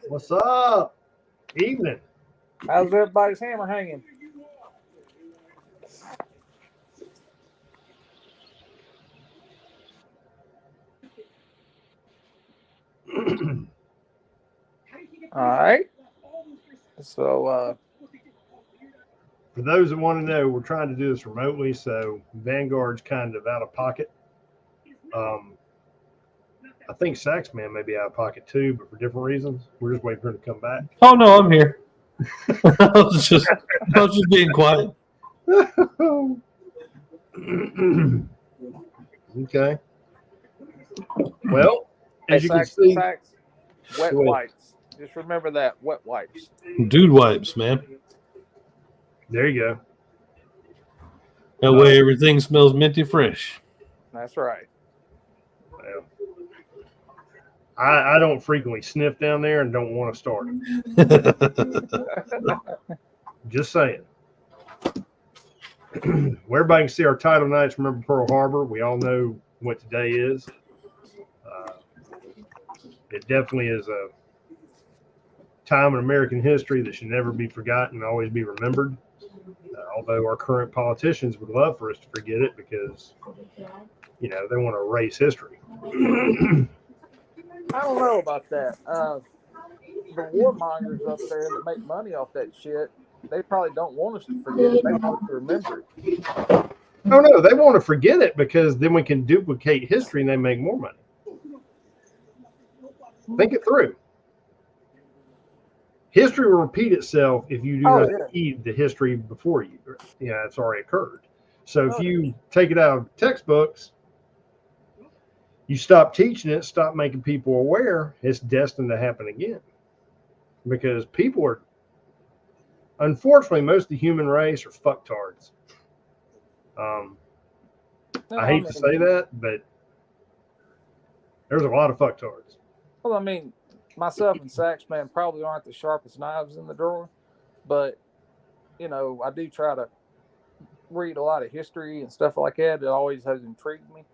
What's up? Evening. How's everybody's hammer hanging? All right. So, For those that want to know, we're trying to do this remotely, so Vanguard's kind of out of pocket. I think Saxman may be out of pocket too, but for different reasons. We're just waiting for him to come back. Oh no, I'm here. I was just being quiet. Okay. Well, hey, as you can Sax, see, wet Go ahead. wipes. Just remember that, wet wipes. Dude wipes, man. There you go. That way everything smells minty fresh. That's right. Well, I don't frequently sniff down there and don't want to start it. Just saying. Where everybody can see our title nights, remember Pearl Harbor. We all know what today is. It definitely is a time in American history that should never be forgotten and always be remembered. Although our current politicians would love for us to forget it because, you know, they want to erase history. I don't know about that. The warmongers up there that make money off that shit, they probably don't want us to forget it. They want us to remember it. Oh, no, they want to forget it because then we can duplicate history and they make more money. Think it through. History will repeat itself if you do not heed the history before you. Yeah, it's already occurred. So if you take it out of textbooks, you stop teaching it, stop making people aware, it's destined to happen again. Because people are, unfortunately, most of the human race are fucktards. I hate to say that, but there's a lot of fucktards. Well, I mean, myself and Saxman probably aren't the sharpest knives in the drawer, but, you know, I do try to read a lot of history and stuff like that. It always has intrigued me,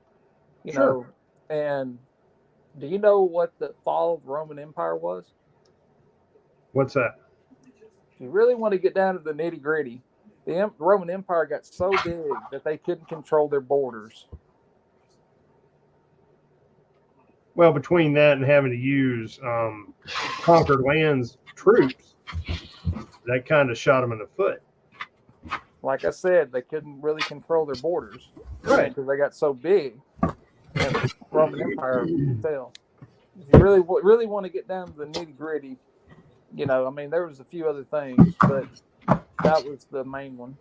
you know. And do you know what the fall of the Roman Empire was? What's that? If you really want to get down to the nitty gritty, the Roman Empire got so big that they couldn't control their borders. Well, between that and having to use conquered lands troops, that kind of shot them in the foot. Like I said, they couldn't really control their borders, right? Because they got so big that the Roman Empire fell. If you really want to get down to the nitty gritty, you know, I mean, there was a few other things, but that was the main one.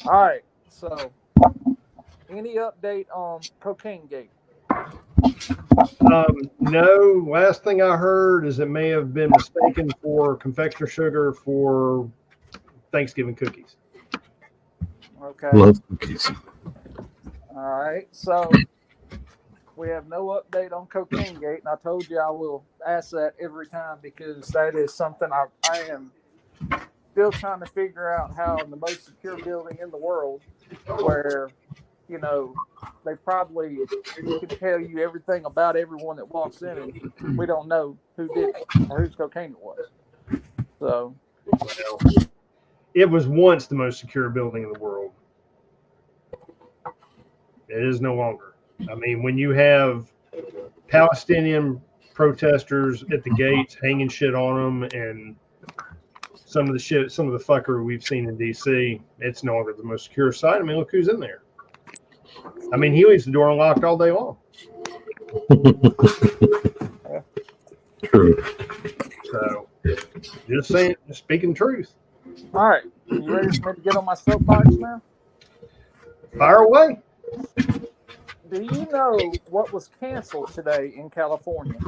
All right, so any update on Cocaine Gate? No. Last thing I heard is it may have been mistaken for confectioner sugar for Thanksgiving cookies. Okay. Love cookies. All right. So we have no update on Cocaine Gate, and I told you I will ask that every time because that is something I am still trying to figure out how in the most secure building in the world, where, you know, they probably can tell you everything about everyone that walks in, and we don't know who did it or whose cocaine it was. So, well, it was once the most secure building in the world. It is no longer. I mean, when you have Palestinian protesters at the gates hanging shit on them and some of the fuckery we've seen in D.C., it's no longer the most secure site. I mean, look who's in there. I mean, he leaves the door unlocked all day long. True. So, just saying, just speaking truth. all right. You ready for me to get on my soapbox now? Fire away. Do you know what was canceled today in California?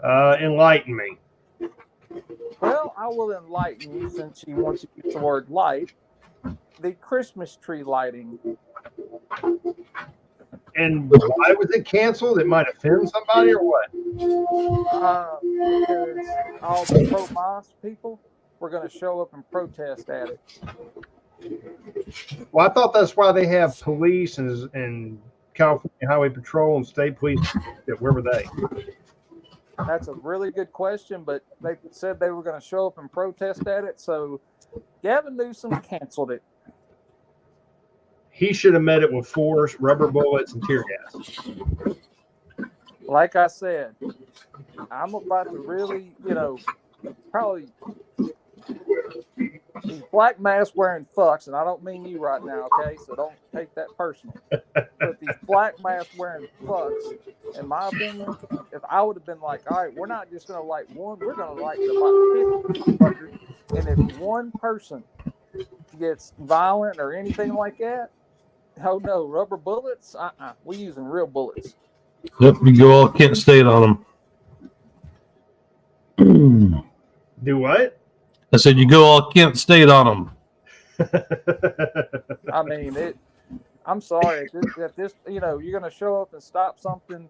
Enlighten me. Well, I will enlighten you since you want to use the word light. The Christmas tree lighting. And why was it canceled? It might offend somebody or what? Because all the pro-Hamas people were going to show up and protest at it. Well, I thought that's why they have police and California Highway Patrol and State Police, where were they? That's a really good question, but they said they were going to show up and protest at it, so Gavin Newsom canceled it. He should have met it with force, rubber bullets, and tear gas. Like I said, I'm about to really, probably these black mask wearing fucks, and I don't mean you right now, okay? So don't take that personal. But these black mask wearing fucks, in my opinion, if I would have been like, all right, we're not just going to light one, we're going to light about 50 fuckers. And if one person gets violent or anything like that, oh no, rubber bullets? We're using real bullets. Yep, you go all Kent State on them. Do what? I said you go all Kent State on them. I mean, I'm sorry if this, you're going to show up and stop something,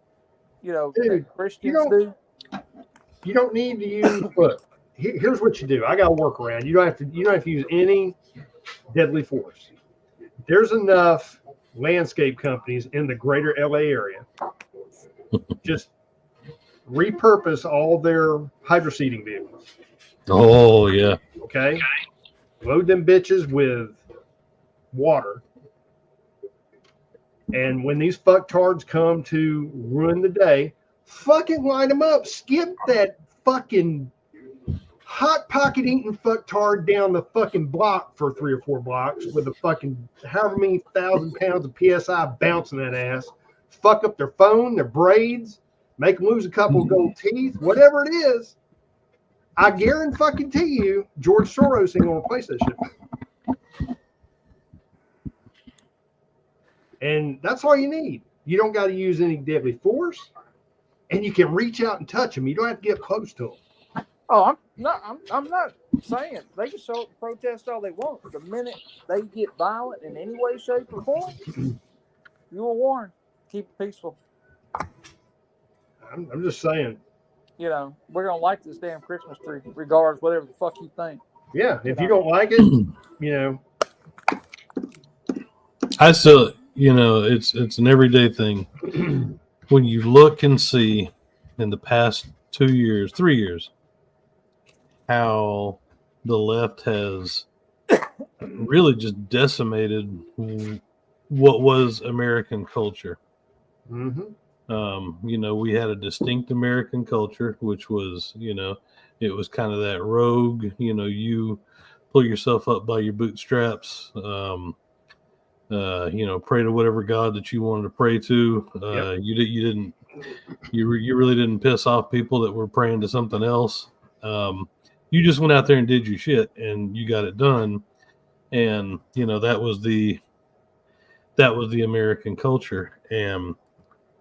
Dude, that Christians do. You don't need to use. Look, here's what you do. I got a workaround. You don't have to use any deadly force. There's enough landscape companies in the greater LA area. Just repurpose all their hydroseeding vehicles. Oh yeah. Okay. Load them bitches with water. And when these fucktards come to ruin the day, fucking line them up. Skip that fucking hot pocket eating fucktard down the fucking block for 3 or 4 blocks with a fucking however many 1,000 pounds of PSI bouncing that ass. Fuck up their phone, their braids, make them lose a couple of gold teeth, whatever it is. I guarantee you, George Soros ain't gonna replace that shit. And that's all you need. You don't got to use any deadly force, and you can reach out and touch them. You don't have to get close to them. Oh, I'm not saying they can show up and protest all they want. But the minute they get violent in any way, shape, or form, you were warned. Keep it peaceful. I'm just saying. We're gonna like this damn Christmas tree, regardless whatever the fuck you think. Yeah, if you don't like it, I still, it's an everyday thing. When you look and see in the past 2 years, 3 years, how the left has really just decimated what was American culture. Mm-hmm. We had a distinct American culture, which was, it was kind of that rogue, you pull yourself up by your bootstraps, pray to whatever God that you wanted to pray to. Yep. You really didn't piss off people that were praying to something else. You just went out there and did your shit and you got it done. And, that was the American culture, and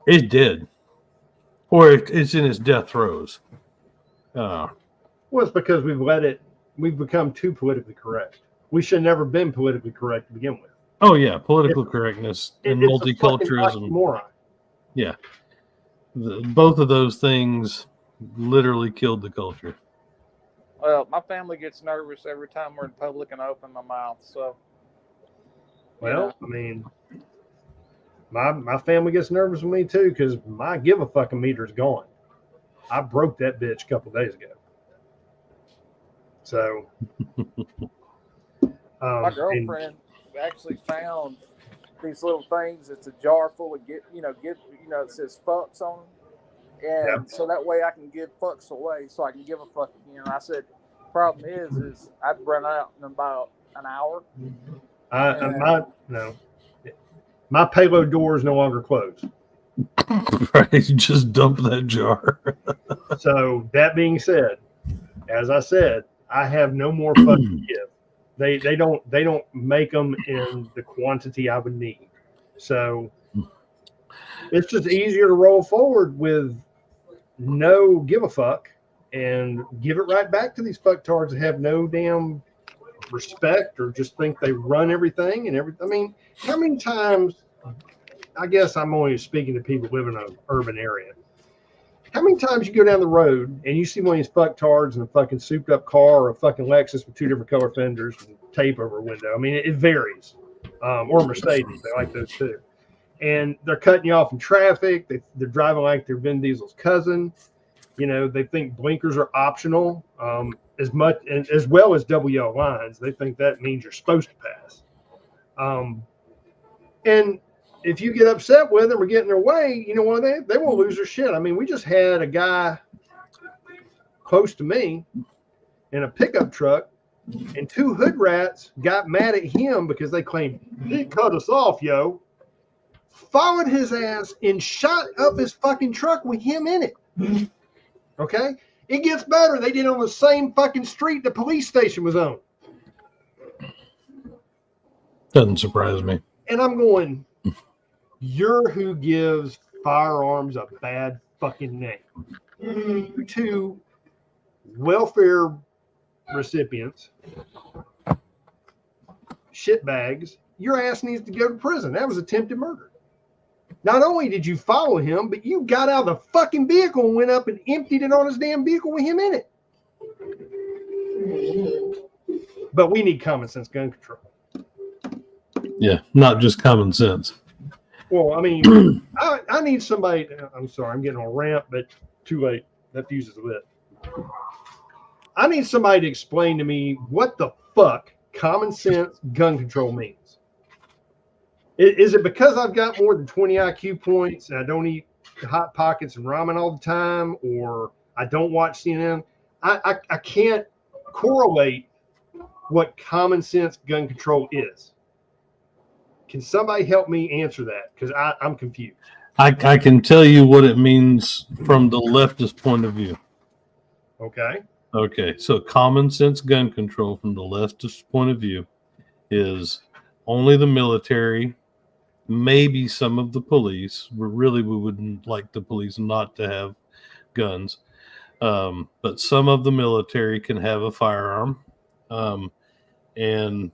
it's dead, or it's in its death throes. Well, it's because we've become too politically correct. We should have never been politically correct to begin with. Oh yeah, political correctness and multiculturalism. Yeah, both of those things literally killed the culture. Well, my family gets nervous every time we're in public and I open my mouth. So, well, I mean, my family gets nervous with me too because my give a fucking meter is gone. I broke that bitch a couple of days ago. So, my girlfriend actually found these little things. It's a jar full of it says fucks on them. And so that way I can give fucks away, so I can give a fuck again. I said, problem is I'd run out in about an hour. My payload door is no longer closed. Right, you just dump that jar. So that being said, as I said, I have no more fucks to give. They don't make them in the quantity I would need. So it's just easier to roll forward with no give a fuck and give it right back to these fucktards that have no damn respect or just think they run everything and everything. I mean, how many times, I guess I'm only speaking to people living in an urban area. How many times you go down the road and you see one of these fucktards in a fucking souped up car or a fucking Lexus with 2 different color fenders and tape over a window? I mean, it varies. Or Mercedes, they like those too. and they're cutting you off in traffic. They're driving like they're Vin Diesel's cousin. They think blinkers are optional, as well as double yellow lines. They think that means you're supposed to pass. And if you get upset with them or get in their way, you know what, they won't lose their shit. I mean, we just had a guy close to me in a pickup truck, and 2 hood rats got mad at him because they claimed he cut us off, yo. Followed his ass and shot up his fucking truck with him in it. Okay? It gets better. They did it on the same fucking street the police station was on. Doesn't surprise me. And I'm going, you're who gives firearms a bad fucking name. You 2 welfare recipients, shitbags, your ass needs to go to prison. That was attempted murder. Not only did you follow him, but you got out of the fucking vehicle and went up and emptied it on his damn vehicle with him in it. But we need common sense gun control. Yeah, not just common sense. Well, I mean, I need somebody. I'm sorry, I'm getting on a rant, but too late. That fuse is lit. I need somebody to explain to me what the fuck common sense gun control means. Is it because I've got more than 20 IQ points and I don't eat Hot Pockets and ramen all the time, or I don't watch CNN? I can't correlate what common sense gun control is. Can somebody help me answer that? Because I'm confused. I can tell you what it means from the leftist point of view. Okay. Okay, so common sense gun control from the leftist point of view is only the military, maybe some of the police. We wouldn't like the police not to have guns. But some of the military can have a firearm. And,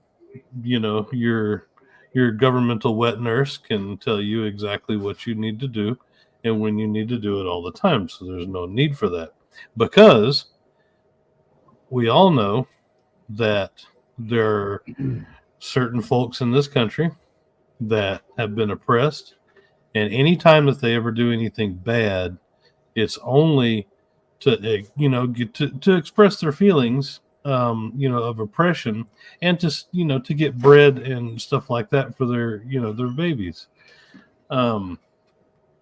your governmental wet nurse can tell you exactly what you need to do and when you need to do it all the time. So there's no need for that, because we all know that there are certain folks in this country that have been oppressed, and anytime that they ever do anything bad, it's only to to express their feelings of oppression, and to get bread and stuff like that for their their babies.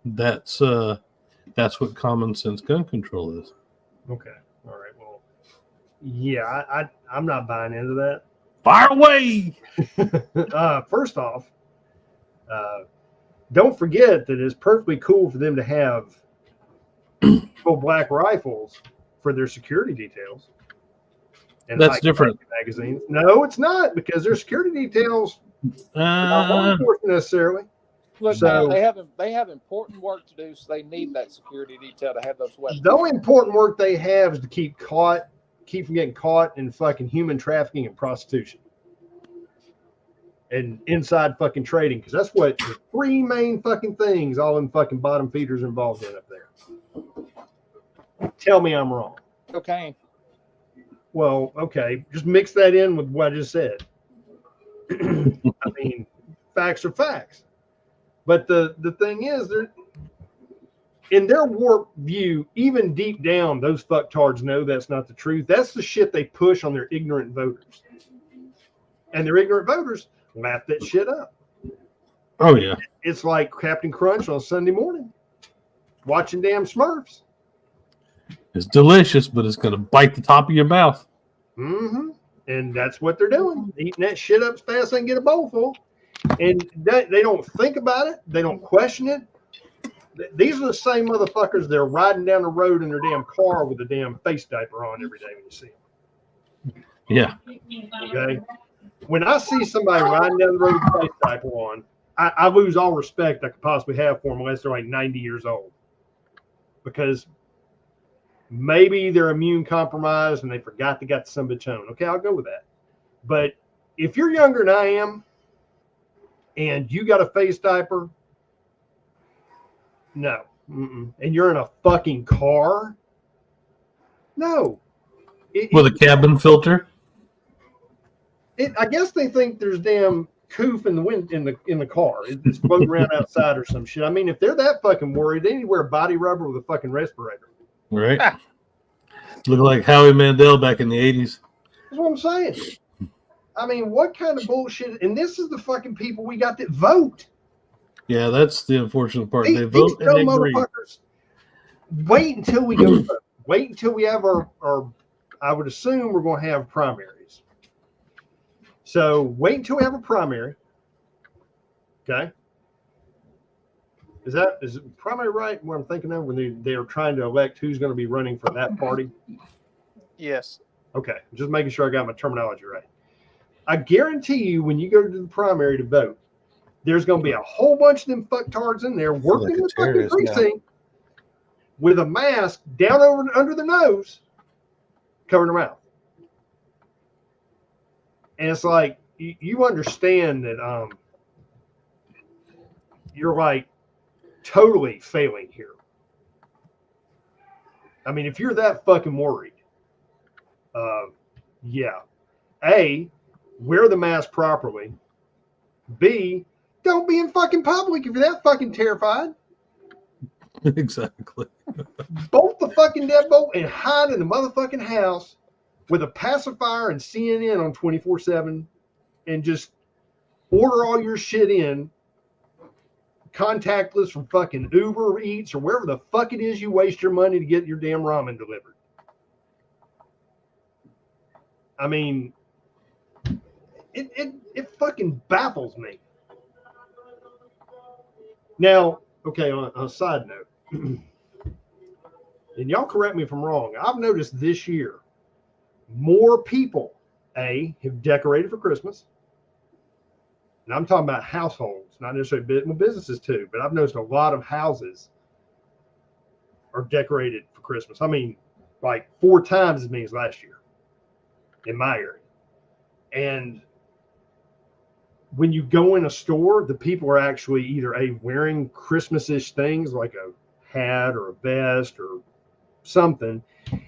That's what common sense gun control is. Okay. All right. Well, yeah, I'm not buying into that. Fire away. First off, don't forget that it's perfectly cool for them to have full black rifles for their security details. And that's different. Magazines. No, it's not, because their security details not law enforcement necessarily. Look, so, man, they have important work to do, so they need that security detail to have those weapons. The only important work they have is to keep from getting caught in fucking human trafficking and prostitution and inside fucking trading, because that's what the 3 main fucking things all them fucking bottom feeders involved in up there. Tell me I'm wrong. Okay. Well, okay, just mix that in with what I just said. I mean, facts are facts. But the thing is, in their warped view, even deep down, those fucktards know that's not the truth. That's the shit they push on their ignorant voters. And their ignorant voters lap that shit up. Oh, yeah. It's like Captain Crunch on Sunday morning, watching damn Smurfs. It's delicious, but it's going to bite the top of your mouth. Mm-hmm. And that's what they're doing. Eating that shit up as fast as they can get a bowl full. And they don't think about it. They don't question it. These are the same motherfuckers that are riding down the road in their damn car with a damn face diaper on every day when you see them. Yeah. Okay? When I see somebody riding down the road with a face diaper on, I lose all respect I could possibly have for them unless they're like 90 years old. Because maybe they're immune compromised and they forgot they got the son of a tone. Okay, I'll go with that. But if you're younger than I am and you got a face diaper, no. Mm-mm. And you're in a fucking car, no. With a cabin filter? I guess they think there's damn coof in the wind in the car. It's floating around outside or some shit. I mean, if they're that fucking worried, they need to wear body rubber with a fucking respirator. Right. Look like Howie Mandel back in the 80s. That's what I'm saying. I mean, what kind of bullshit? And this is the fucking people we got that vote. Yeah, that's the unfortunate part. They These vote and they agree. motherfuckers. Wait until we go. Wait until we have our. I would assume we're going to have primaries. So wait until we have a primary. Okay. Is primary right? What I'm thinking of when they are trying to elect who's going to be running for that party. Yes. Okay, just making sure I got my terminology right. I guarantee you, when you go to the primary to vote, there's going to be a whole bunch of them fucktards in there working the fucking precinct with a mask down over under the nose, covering their mouth. And it's like you understand that you're like totally failing here. I mean, if you're that fucking worried, yeah. A, wear the mask properly. B, don't be in fucking public if you're that fucking terrified. Exactly. Bolt the fucking deadbolt and hide in the motherfucking house with a pacifier and CNN on 24/7 and just order all your shit in contactless from fucking Uber Eats or wherever the fuck it is you waste your money to get your damn ramen delivered. I mean, it fucking baffles me. Now, okay, on a side note, and y'all correct me if I'm wrong, I've noticed this year more people, have decorated for Christmas. And I'm talking about households, not necessarily businesses too, but I've noticed a lot of houses are decorated for Christmas. I mean, like 4 times as many as last year in my area. And when you go in a store, the people are actually either wearing Christmas-ish things like a hat or a vest or something,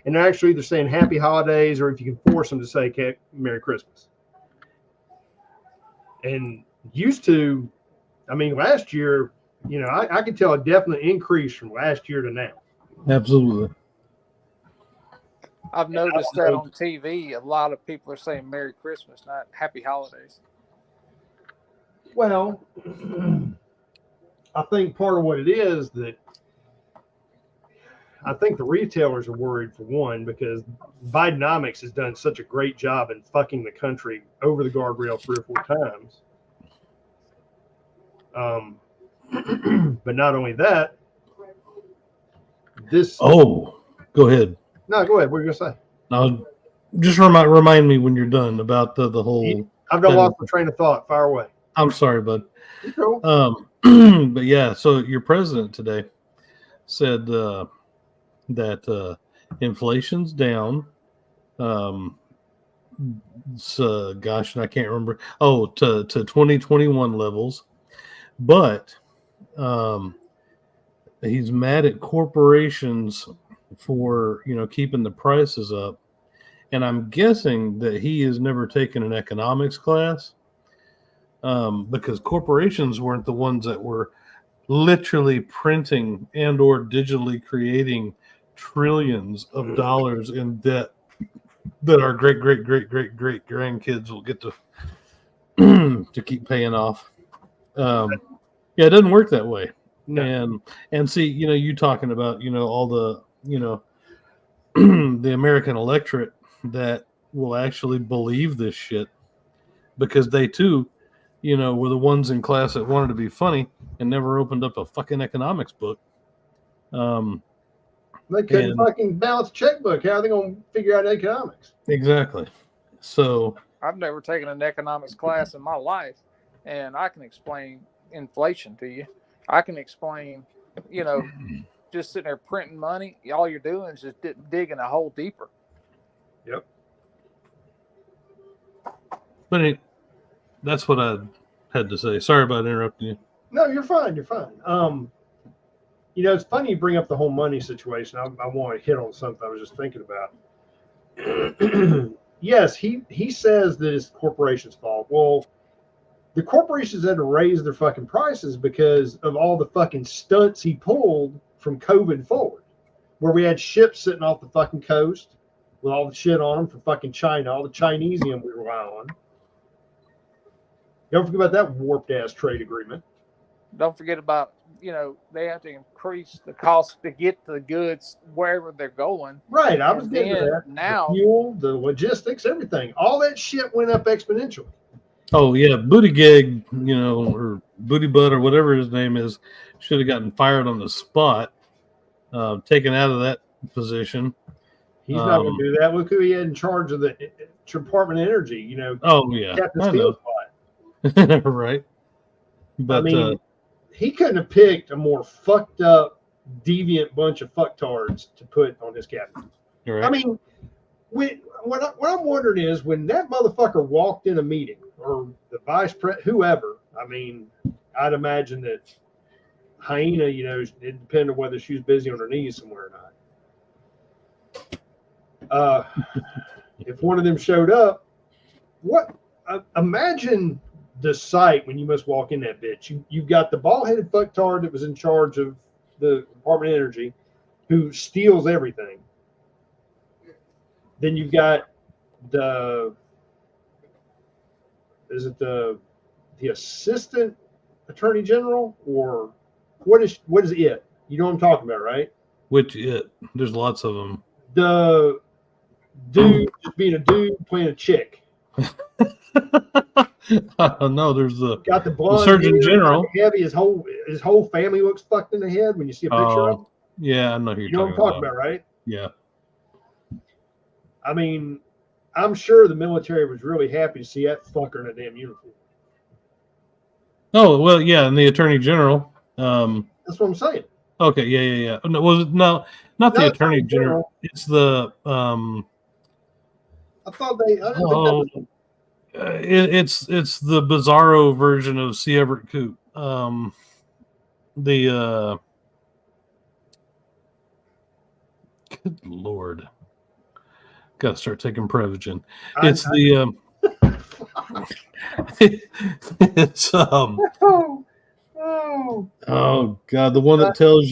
and they're actually either saying Happy Holidays, or if you can force them to say Merry Christmas. And used to, I mean, last year, you know, I could tell a definite increase from last year to now. Absolutely. I've noticed that on TV. A lot of people are saying Merry Christmas, not Happy Holidays. Well, I think part of what it is that I think the retailers are worried, for one, because Bidenomics has done such a great job in fucking the country over the guardrail 3 or 4 times. But not only that, this. Oh, go ahead. No, go ahead. What are you gonna say? Now, just remind me when you're done about the whole. I've done lost my train of thought. Fire away. I'm sorry, bud. Cool. But yeah, so your president today said that inflation's down. So, gosh, I can't remember. Oh, to 2021 levels, but he's mad at corporations for keeping the prices up, and I'm guessing that he has never taken an economics class, because corporations weren't the ones that were literally printing and or digitally creating trillions of dollars in debt that our great grandkids will get to to keep paying off. Yeah, it doesn't work that way. No. And see, you talking about all the the American electorate that will actually believe this shit, because they too were the ones in class that wanted to be funny and never opened up a fucking economics book. They couldn't fucking balance a checkbook. How are they going to figure out economics? Exactly. So I've never taken an economics class in my life, and I can explain inflation to you. I can explain, just sitting there printing money. All you're doing is just digging a hole deeper. Yep. But that's what I had to say. Sorry about interrupting you. No, you're fine. You're fine. It's funny you bring up the whole money situation. I want to hit on something I was just thinking about. Yes, he says that it's the corporation's fault. Well, the corporations had to raise their fucking prices because of all the fucking stunts he pulled from COVID forward, where we had ships sitting off the fucking coast with all the shit on them from fucking China, all the Chinesium we rely on. Don't forget about that warped ass trade agreement. Don't forget about, they have to increase the cost to get the goods wherever they're going. Right. I was And getting to then that. now- The fuel, the logistics, everything. All that shit went up exponentially. Oh yeah, Buttigieg, or Booty Butt or whatever his name is, should have gotten fired on the spot, taken out of that position. He's not going to do that. Look who he had in charge of the Department of Energy. Oh yeah, Captain I Steele know. spot. Right. But I mean, he couldn't have picked a more fucked up, deviant bunch of fucktards to put on his cabinet. right. I mean, what I'm wondering is when that motherfucker walked in a meeting, or the vice president, whoever. I mean, I'd imagine that Hyena, it depended on whether she was busy on her knees somewhere or not. If one of them showed up, imagine the sight when you must walk in that bitch. You've got the bald-headed fucktard that was in charge of the Department of Energy, who steals everything. Then you've got the assistant attorney general, or what is it? You know what I'm talking about, right? There's lots of them. The dude just being a dude playing a chick. No, there's Got the blonde Surgeon hair, General. heavy. His whole family looks fucked in the head when you see a picture of him. Yeah, I know who you're You know what I'm talking about, right? Yeah. I mean, I'm sure the military was really happy to see that fucker in a damn uniform. Oh well, yeah, and the Attorney General. That's what I'm saying. Okay, yeah. No, not the Attorney General. It's the I thought I didn't think that was, it's the bizarro version of C. Everett Koop. Good Lord, gotta start taking Prevagen. It's oh god, the one that tells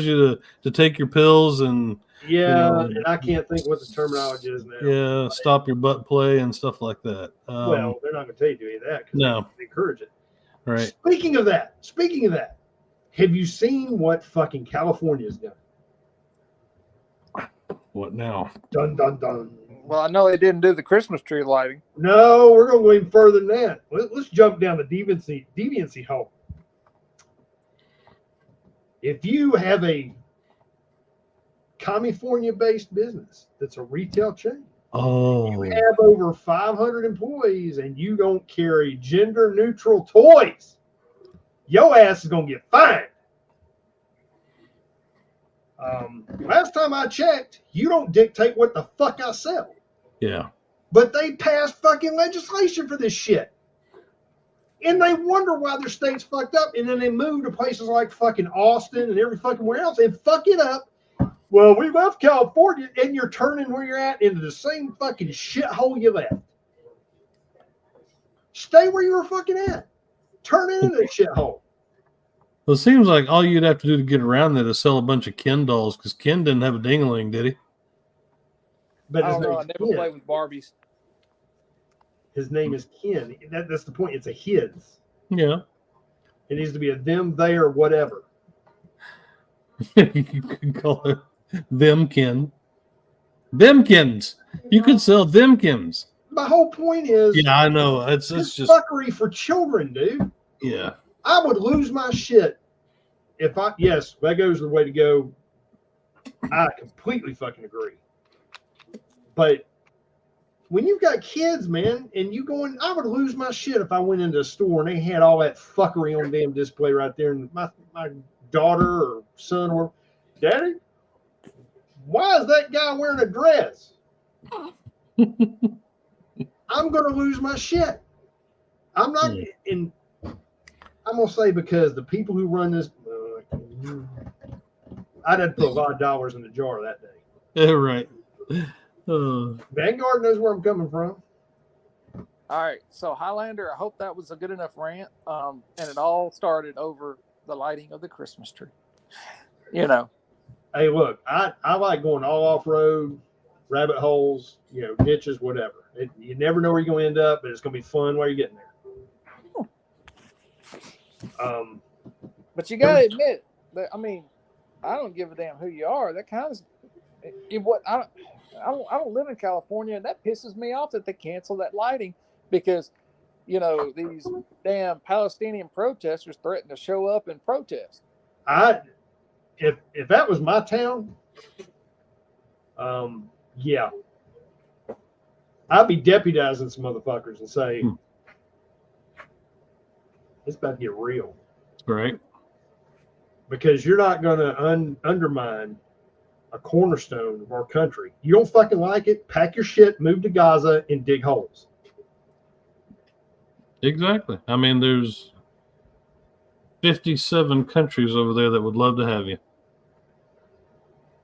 you to take your pills and and I can't think what the terminology is now. stop your butt play and stuff like that. Well, they're not going to tell you to do any of that because No. they encourage it. Right. Speaking of that, have you seen what fucking California's done? What now? Dun dun dun. Well, I know they didn't do the Christmas tree lighting. No, we're going to go even further than that. Let's jump down the deviancy hole. If you have a California-based business that's a retail chain, you have over 500 employees, and you don't carry gender-neutral toys, your ass is going to get fined. Last time I checked, you don't dictate what the fuck I sell. Yeah. But they passed fucking legislation for this shit. And they wonder why their state's fucked up. And then they move to places like fucking Austin and every fucking where else and fuck it up. Well, we left California, and you're turning where you're at into the same fucking shithole you left. Stay where you were fucking at. Turn it into a shithole. Well, it seems like all you'd have to do to get around that is sell a bunch of Ken dolls, because Ken didn't have a ding-a-ling, did he? But I don't know. I never played with Barbies. His name is Ken. That's the point. It's a his. Yeah. It needs to be a them, they, or whatever. You could call it Themkin. Themkins. You could sell Themkins. My whole point is, Yeah, I know. It's just fuckery for children, dude. Yeah. I would lose my shit if Lego's the way to go. I completely fucking agree. But when you've got kids, man, and you going, I would lose my shit if I went into a store and they had all that fuckery on damn display right there, and my daughter or son or Daddy, why is that guy wearing a dress? I'm gonna lose my shit. I'm not in. I'm gonna say because the people who run this, I'd have to put a lot of dollars in the jar that day. Yeah, right. Vanguard knows where I'm coming from. All right. So Highlander, I hope that was a good enough rant. And it all started over the lighting of the Christmas tree. You know. Hey, look, I like going all off road, rabbit holes, ditches, whatever. You never know where you're going to end up, but it's going to be fun while you're getting there. But you got to admit that, I mean, I don't give a damn who you are. That kind of what I don't live in California, and that pisses me off that they cancel that lighting because, these damn Palestinian protesters threaten to show up and protest. If that was my town, yeah, I'd be deputizing some motherfuckers and say, it's about to get real. Right. Because you're not going to undermine a cornerstone of our country. You don't fucking like it, pack your shit, move to Gaza, and dig holes. Exactly. I mean, there's 57 countries over there that would love to have you.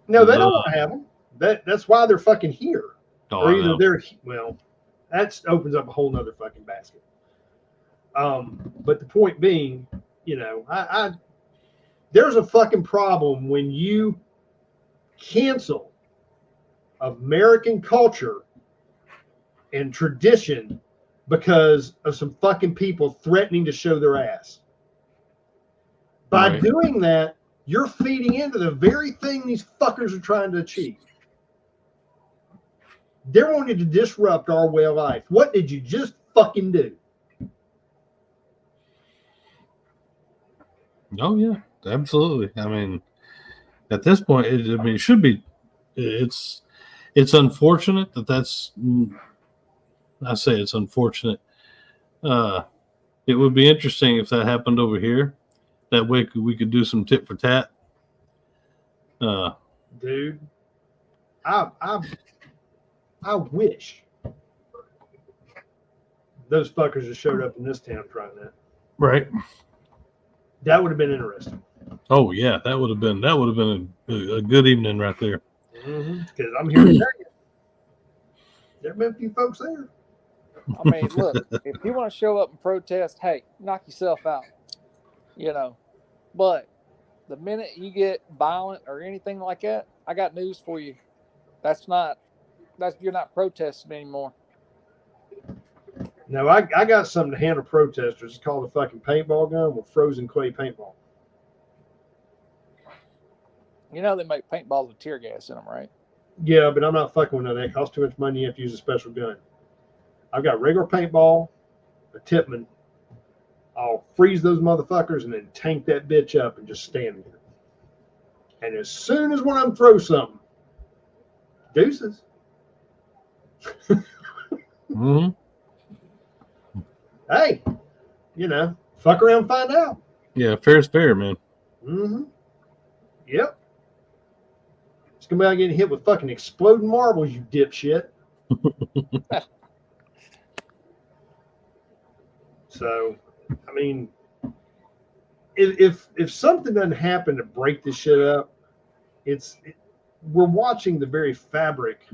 No, they don't want to have them. That's why they're fucking here. Or either that opens up a whole nother fucking basket. But the point being, there's a fucking problem when you cancel American culture and tradition because of some fucking people threatening to show their ass. By doing that, you're feeding into the very thing these fuckers are trying to achieve. They're wanting to disrupt our way of life. What did you just fucking do? Oh, yeah, absolutely. I mean, at this point, it should be. It's unfortunate that's. I say it's unfortunate. It would be interesting if that happened over here. That way we could do some tit for tat. Dude, I wish those fuckers had showed up in this town trying that. Right. That would have been interesting. Oh yeah, that would have been a good evening right there. Because I'm here to tell you, there have been a few folks there. I mean, look, if you want to show up and protest, hey, knock yourself out. But the minute you get violent or anything like that, I got news for you. You're not protesting anymore. No, I got something to handle protesters. It's called a fucking paintball gun with frozen clay paintball. They make paintballs with tear gas in them, right? Yeah, but I'm not fucking with none of that. It costs too much money. You have to use a special gun. I've got regular paintball, a Tipman. I'll freeze those motherfuckers and then tank that bitch up and just stand there. And as soon as one of them throws something, deuces. Hey, fuck around and find out. Yeah, fair's fair, man. Yep. It's gonna be like getting hit with fucking exploding marbles, you dipshit. So, I mean, if something doesn't happen to break this shit up, we're watching the very fabric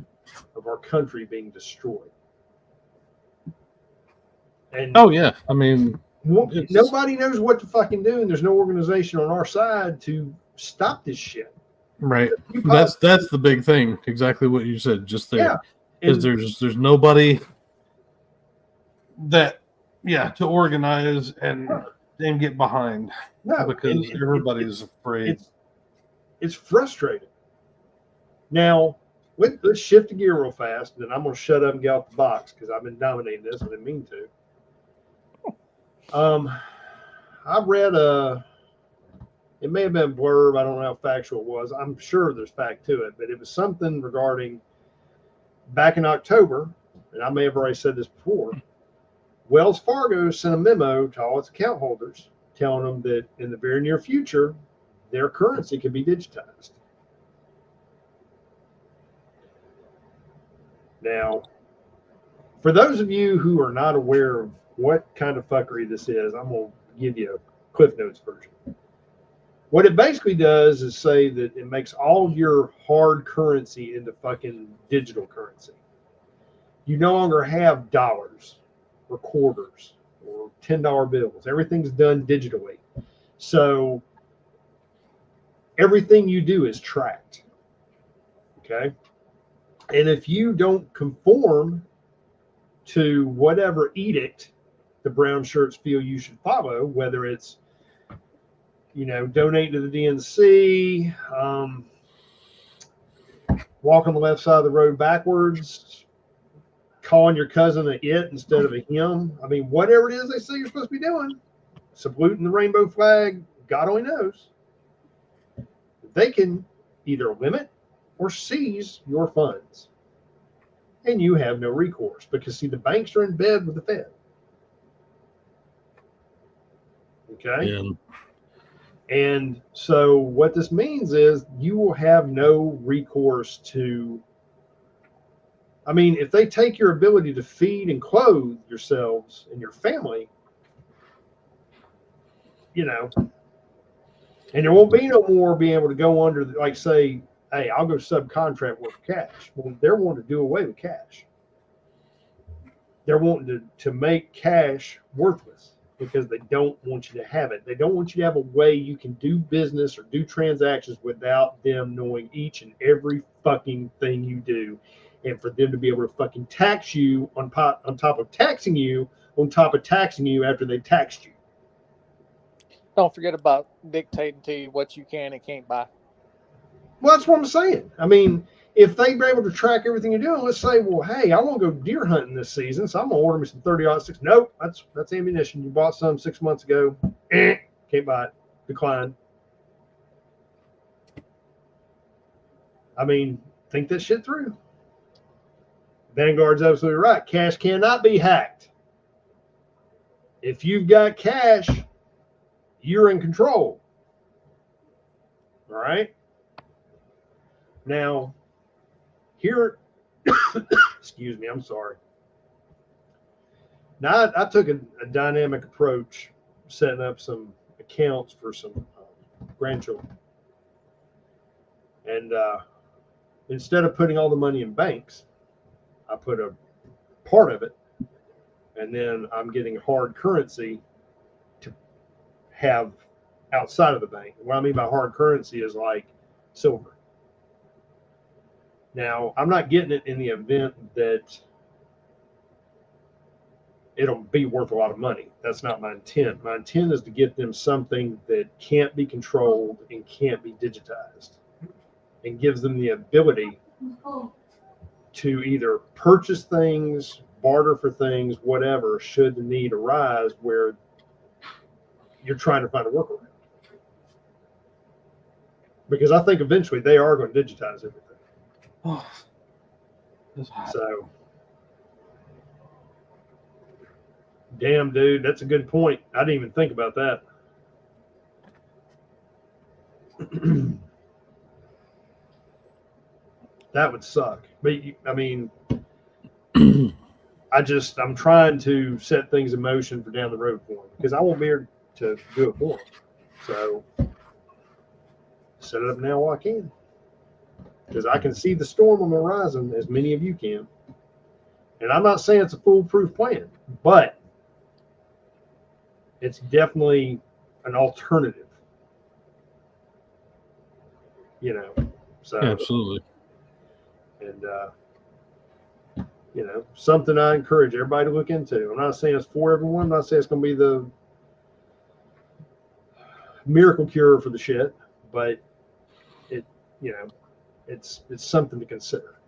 of our country being destroyed. And oh yeah, I mean, nobody knows what to fucking do, and there's no organization on our side to stop this shit. Right. That's the big thing. Exactly what you said just there. Yeah. Is there's nobody that to organize and get behind. No, because everybody's afraid. It's frustrating. Now, let's shift the gear real fast, and then I'm going to shut up and get off the box because I've been dominating this. I didn't mean to. I read it may have been a blurb. I don't know how factual it was. I'm sure there's fact to it, but it was something regarding back in October, and I may have already said this before. Wells Fargo sent a memo to all its account holders telling them that in the very near future, their currency could be digitized. Now, for those of you who are not aware of what kind of fuckery this is, I'm going to give you a Cliff Notes version. What it basically does is say that it makes all of your hard currency into fucking digital currency. You no longer have dollars or quarters or $10 bills. Everything's done digitally. So everything you do is tracked. Okay. And if you don't conform to whatever edict the brown shirts feel you should follow, whether it's, donate to the DNC, walk on the left side of the road backwards, calling your cousin a it instead of a him. I mean, whatever it is they say you're supposed to be doing, saluting the rainbow flag, God only knows. They can either limit or seize your funds. And you have no recourse because, see, the banks are in bed with the Fed. Okay? And so what this means is you will have no recourse to, if they take your ability to feed and clothe yourselves and your family, and there won't be no more being able to go under, like, say, hey, I'll go subcontract work for cash. Well, they're wanting to do away with cash. They're wanting to make cash worthless because they don't want you to have it. They don't want you to have a way you can do business or do transactions without them knowing each and every fucking thing you do, and for them to be able to fucking tax you on top of taxing you on top of taxing you after they taxed you. Don't forget about dictating to you what you can and can't buy. Well, that's what I'm saying. If they were able to track everything you're doing, let's say, well, hey, I want to go deer hunting this season, so I'm going to order me some 30-06. Nope, that's ammunition. You bought some 6 months ago. Can't buy it. Decline. Think that shit through. Vanguard's absolutely right. Cash cannot be hacked. If you've got cash, you're in control. All right? Now, here, excuse me, I'm sorry. Now, I took a dynamic approach setting up some accounts for some grandchildren. And instead of putting all the money in banks, I put a part of it, and then I'm getting hard currency to have outside of the bank. What I mean by hard currency is like silver. Now, I'm not getting it in the event that it'll be worth a lot of money. That's not my intent. My intent is to get them something that can't be controlled and can't be digitized, and gives them the ability to either purchase things, barter for things, whatever, should the need arise where you're trying to find a workaround. Because I think eventually they are going to digitize everything. Oh, so, damn, dude, that's a good point. I didn't even think about that. That would suck. But I'm trying to set things in motion for down the road for them because I won't be here to do it for them. So, set it up now while I can. Because I can see the storm on the horizon, as many of you can. And I'm not saying it's a foolproof plan, but it's definitely an alternative. So absolutely. And something I encourage everybody to look into. I'm not saying it's for everyone. I'm not saying it's going to be the miracle cure for the shit, but it's something to consider.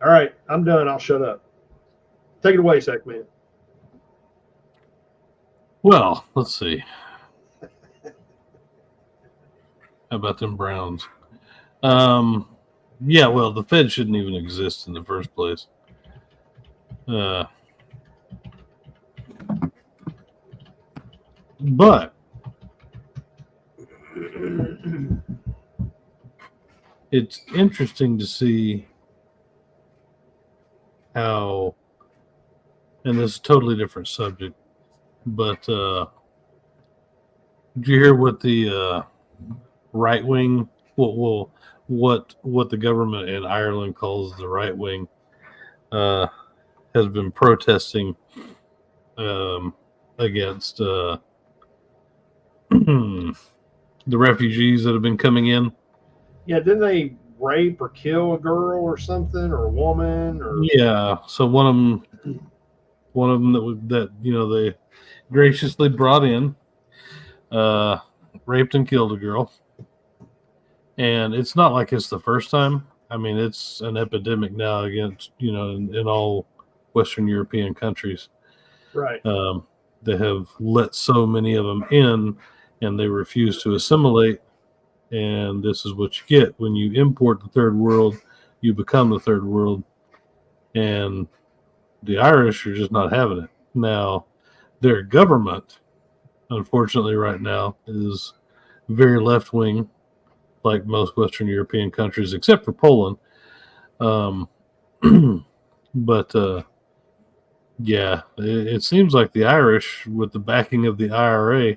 All right, I'm done. I'll shut up. Take it away, Sack Man. Well, let's see. How about them Browns? Yeah, well, the Fed shouldn't even exist in the first place. But it's interesting to see how, and this is a totally different subject, but did you hear what the right wing, what the government in Ireland calls the right wing, has been protesting against the refugees that have been coming in. Yeah, didn't they rape or kill a girl or something, or a woman, or Yeah, so one of them that they graciously brought in, raped and killed a girl, and it's not like it's the first time. I mean, it's an epidemic now against in all Western European countries. right? They have let so many of them in, and they refuse to assimilate. And this is what you get when you import the third world. You become the third world, and the Irish are just not having it. Now, their government, unfortunately, right now is very left wing, like most Western European countries, except for Poland. But yeah, it seems like the Irish, with the backing of the IRA,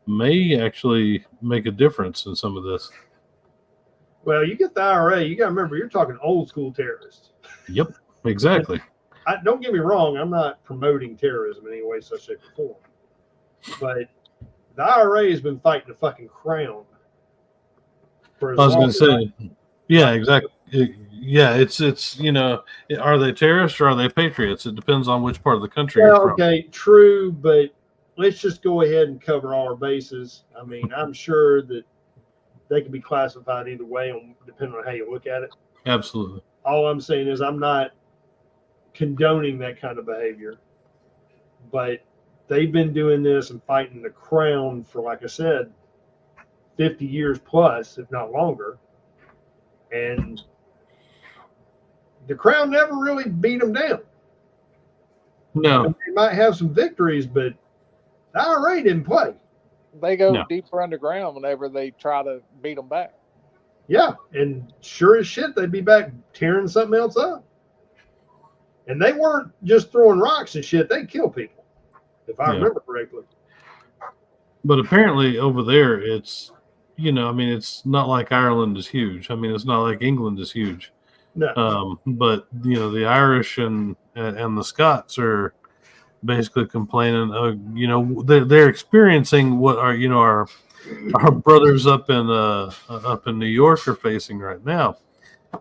may actually make a difference in some of this. Well, you get the IRA, you got to remember you're talking old school terrorists. Yep, exactly. Don't get me wrong, I'm not promoting terrorism in any way, such shape, or form. But the IRA has been fighting the fucking crown. For as I was long going to as say, yeah, exactly. Yeah, it's are they terrorists or are they patriots? It depends on which part of the country you're from. okay, true, but let's just go ahead and cover all our bases. I mean, I'm sure that they can be classified either way, depending on how you look at it. Absolutely. All I'm saying is I'm not condoning that kind of behavior, but they've been doing this and fighting the crown for, like I said, 50 years plus, if not longer. And the crown never really beat them down. No. They might have some victories, but the IRA didn't play. They go deeper underground whenever they try to beat them back. Yeah, and sure as shit, they'd be back tearing something else up. And they weren't just throwing rocks and shit. They'd kill people, if I remember correctly. But apparently over there, it's, it's not like Ireland is huge. I mean, it's not like England is huge. No. But, the Irish and the Scots are basically complaining, they're experiencing what our brothers up in New York are facing right now,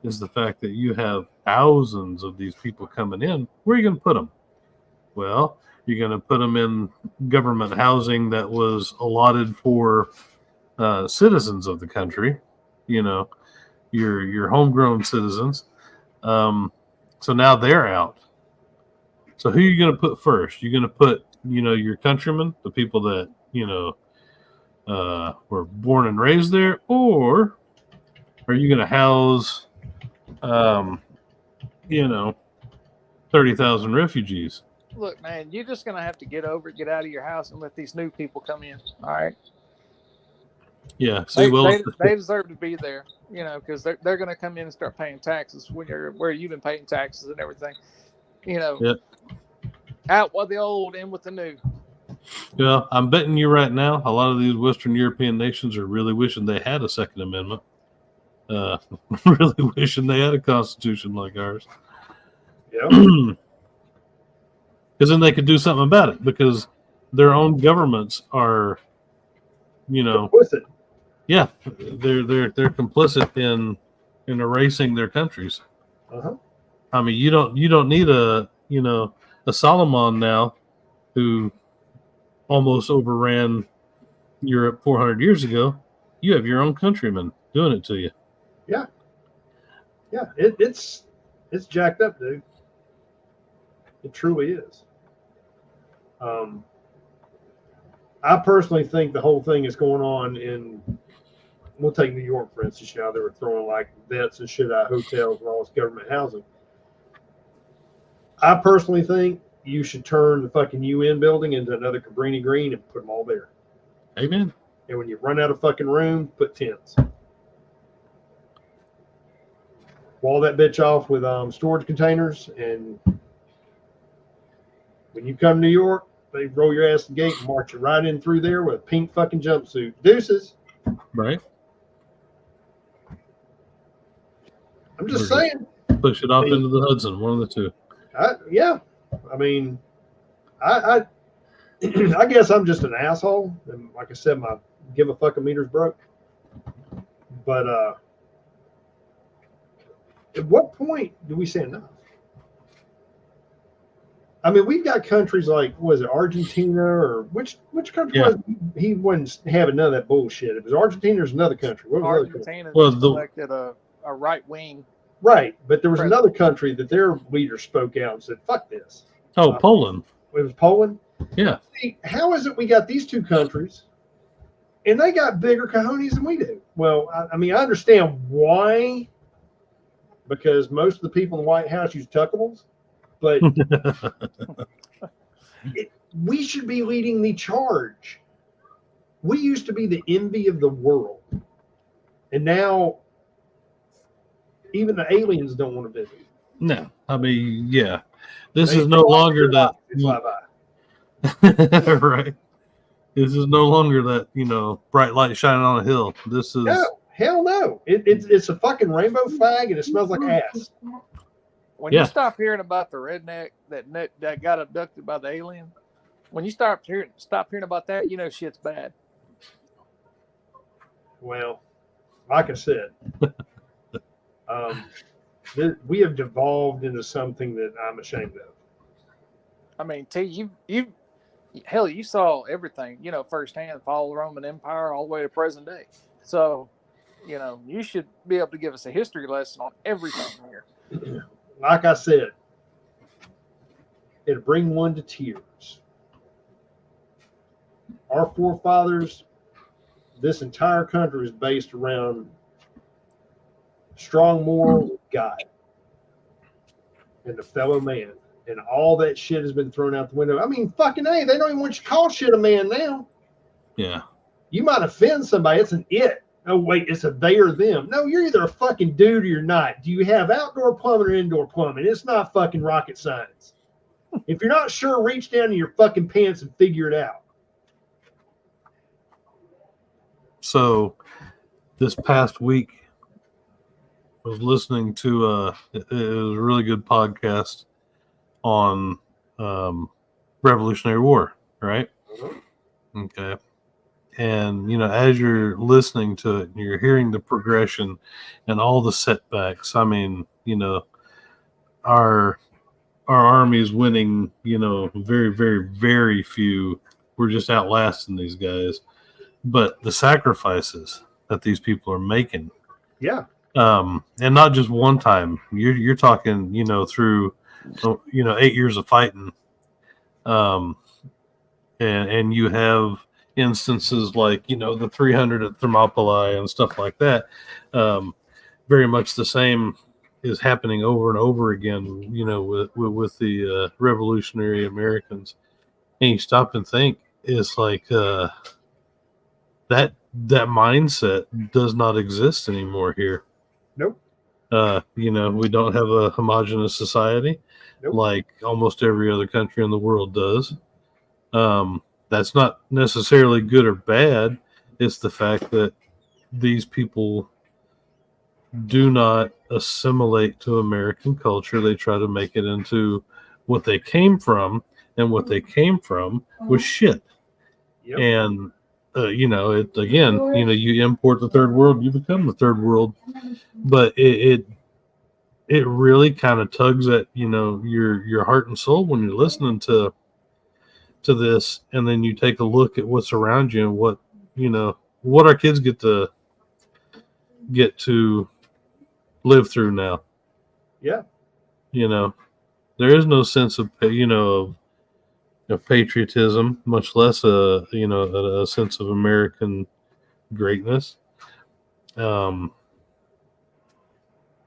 is the fact that you have thousands of these people coming in. Where are you going to put them? Well, you're going to put them in government housing that was allotted for citizens of the country, your homegrown citizens. So now they're out. So who are you going to put first? You're going to put, your countrymen, the people that, were born and raised there, or are you going to house, 30,000 refugees? Look, man, you're just going to have to get out of your house and let these new people come in. All right. Yeah. See, they deserve to be there, because they're going to come in and start paying taxes where you've been paying taxes and everything, Yep. Out with the old, in with the new. Yeah, I'm betting you right now, a lot of these Western European nations are really wishing they had a Second Amendment. Really wishing they had a constitution like ours. Yeah. Because then they could do something about it, because their own governments are, complicit. Yeah, they're complicit in erasing their countries. Uh-huh. I mean, you don't need a Solomon now, who almost overran Europe 400 years ago. You have your own countrymen doing it to you. Yeah. Yeah, it's jacked up, dude. It truly is. I personally think the whole thing is going on in, we'll take New York, for instance. They were throwing like vets and shit out of hotels and all this government housing. I personally think you should turn the fucking UN building into another Cabrini Green and put them all there. Amen. And when you run out of fucking room, put tents. Wall that bitch off with storage containers, and when you come to New York, they roll your ass to the gate and march you right in through there with a pink fucking jumpsuit. Deuces. Right. I'm just saying. Push it off into the Hudson, one of the two. Yeah. I mean, I I guess I'm just an asshole, and like I said, my give a fuck a meter's broke. But at what point do we say enough? I mean, we've got countries like, was it Argentina or which country was he wasn't having none of that bullshit? It was Argentina or another country. What was Argentina just elected a right wing. Right, but there was another country that their leader spoke out and said, "Fuck this." Oh, Poland. It was Poland. Yeah. See, how is it we got these two countries, and they got bigger cojones than we do? Well, I mean, I understand why, because most of the people in the White House use tuckables, but we should be leading the charge. We used to be the envy of the world, and now even the aliens don't want to visit. No, I mean, yeah, this is no longer that. Right. This is no longer that, bright light shining on a hill. This is no, hell no. It's a fucking rainbow flag and it smells like ass. When you stop hearing about the redneck that got abducted by the alien, when you stop hearing about that, shit's bad. Well, like I said, we have devolved into something that I'm ashamed of. I mean, T, you saw everything, firsthand, fall of the Roman Empire all the way to present day. So, you should be able to give us a history lesson on everything here. Like I said, it'll bring one to tears. Our forefathers, this entire country is based around strong morals of God and the fellow man. And all that shit has been thrown out the window. I mean, fucking A, they don't even want you to call shit a man now. Yeah. You might offend somebody. It's an it. Oh, wait, it's a they or them. No, you're either a fucking dude or you're not. Do you have outdoor plumbing or indoor plumbing? It's not fucking rocket science. If you're not sure, reach down in your fucking pants and figure it out. So this past week, I was listening to it was a really good podcast on Revolutionary War, right? Okay. And, as you're listening to it, you're hearing the progression and all the setbacks. I mean, our army's winning, very, very, very few. We're just outlasting these guys. But the sacrifices that these people are making. Yeah. And not just one time. You're talking, through 8 years of fighting. And you have instances like, the 300 at Thermopylae and stuff like that. Very much the same is happening over and over again, with the revolutionary Americans. And you stop and think, it's like that mindset does not exist anymore here. Nope. We don't have a homogenous society. Nope. Like almost every other country in the world does. That's not necessarily good or bad. It's the fact that these people do not assimilate to American culture. They try to make it into what they came from, and what they came from was shit. Yep. And it again, you import the third world, you become the third world. But it really kind of tugs at your heart and soul when you're listening to this, and then you take a look at what's around you and what our kids get to live through now. Yeah. There is no sense of of patriotism, much less a sense of American greatness. And